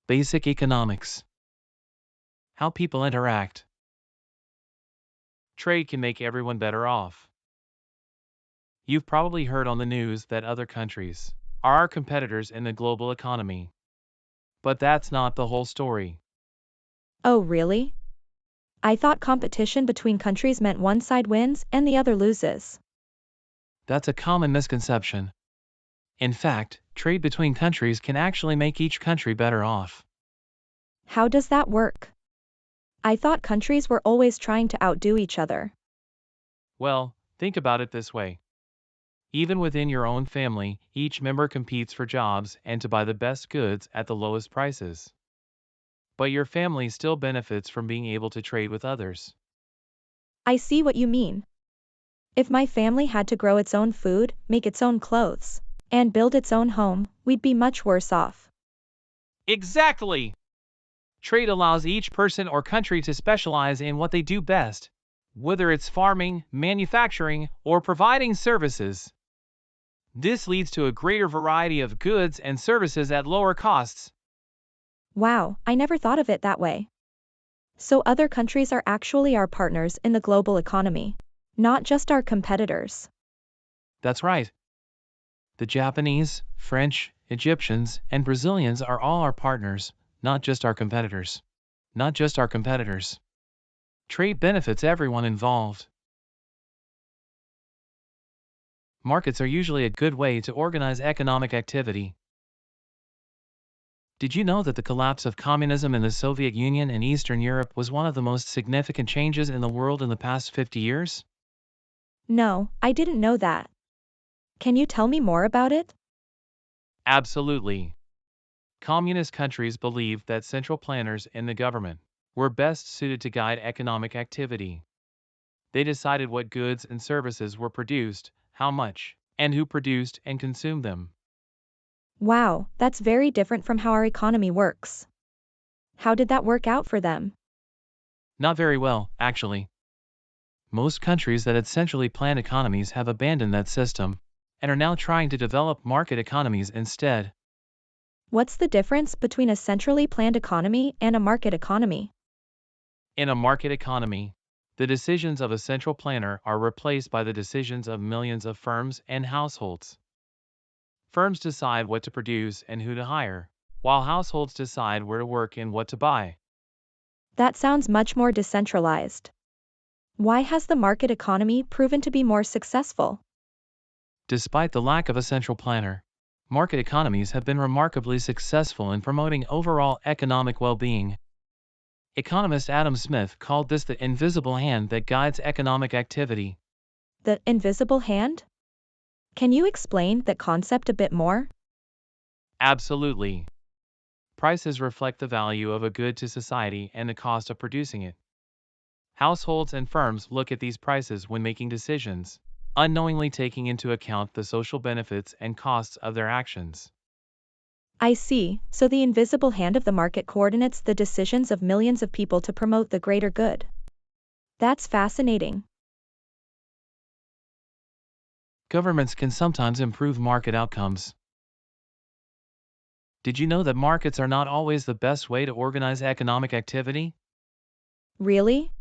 Basic economics. How people interact. Trade can make everyone better off. You've probably heard on the news that other countries are our competitors in the global economy. But that's not the whole story. Oh, really? I thought competition between countries meant one side wins and the other loses. That's a common misconception. In fact, trade between countries can actually make each country better off. How does that work? I thought countries were always trying to outdo each other. Well, think about it this way. Even within your own family, each member competes for jobs and to buy the best goods at the lowest prices. But your family still benefits from being able to trade with others. I see what you mean. If my family had to grow its own food, make its own clothes, and build its own home, we'd be much worse off. Exactly! Trade allows each person or country to specialize in what they do best, whether it's farming, manufacturing, or providing services. This leads to a greater variety of goods and services at lower costs. Wow, I never thought of it that way. So other countries are actually our partners in the global economy, not just our competitors. That's right. The Japanese, French, Egyptians, and Brazilians are all our partners, not just our competitors. Not just our competitors. Trade benefits everyone involved. Markets are usually a good way to organize economic activity. Did you know that the collapse of communism in the Soviet Union and Eastern Europe was one of the most significant changes in the world in the past 50 years? No, I didn't know that. Can you tell me more about it? Absolutely. Communist countries believed that central planners in the government were best suited to guide economic activity. They decided what goods and services were produced, how much, and who produced and consumed them. Wow, that's very different from how our economy works. How did that work out for them? Not very well, actually. Most countries that had centrally planned economies have abandoned that system and are now trying to develop market economies instead. What's the difference between a centrally planned economy and a market economy? In a market economy, the decisions of a central planner are replaced by the decisions of millions of firms and households. Firms decide what to produce and who to hire, while households decide where to work and what to buy. That sounds much more decentralized. Why has the market economy proven to be more successful? Despite the lack of a central planner, market economies have been remarkably successful in promoting overall economic well-being. Economist Adam Smith called this the invisible hand that guides economic activity. The invisible hand? Can you explain that concept a bit more? Absolutely. Prices reflect the value of a good to society and the cost of producing it. Households and firms look at these prices when making decisions, unknowingly taking into account the social benefits and costs of their actions. I see, so the invisible hand of the market coordinates the decisions of millions of people to promote the greater good. That's fascinating. Governments can sometimes improve market outcomes. Did you know that markets are not always the best way to organize economic activity? Really?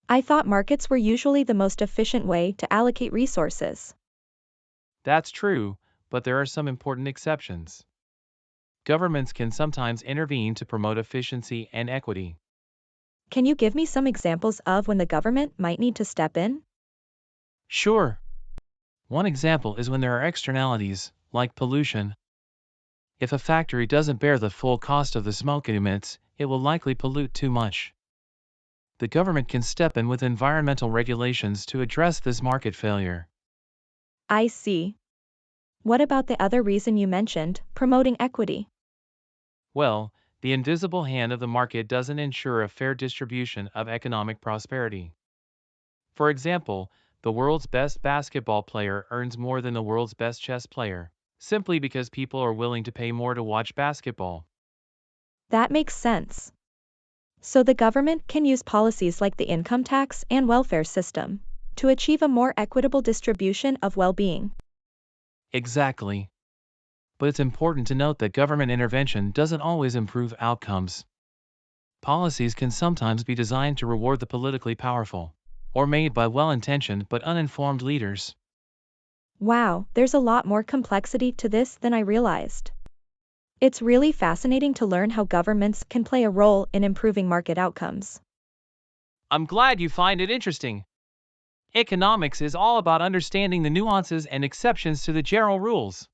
I thought markets were usually the most efficient way to allocate resources. That's true, but there are some important exceptions. Governments can sometimes intervene to promote efficiency and equity. Can you give me some examples of when the government might need to step in? Sure. One example is when there are externalities, like pollution. If a factory doesn't bear the full cost of the smoke it emits, it will likely pollute too much. The government can step in with environmental regulations to address this market failure. I see. What about the other reason you mentioned, promoting equity? Well, the invisible hand of the market doesn't ensure a fair distribution of economic prosperity. For example, the world's best basketball player earns more than the world's best chess player, simply because people are willing to pay more to watch basketball. That makes sense. So the government can use policies like the income tax and welfare system to achieve a more equitable distribution of well-being. Exactly. but it's important to note that government intervention doesn't always improve outcomes. Policies can sometimes be designed to reward the politically powerful, or made by well-intentioned but uninformed leaders. Wow, there's a lot more complexity to this than I realized. It's really fascinating to learn how governments can play a role in improving market outcomes. I'm glad you find it interesting. Economics is all about understanding the nuances and exceptions to the general rules.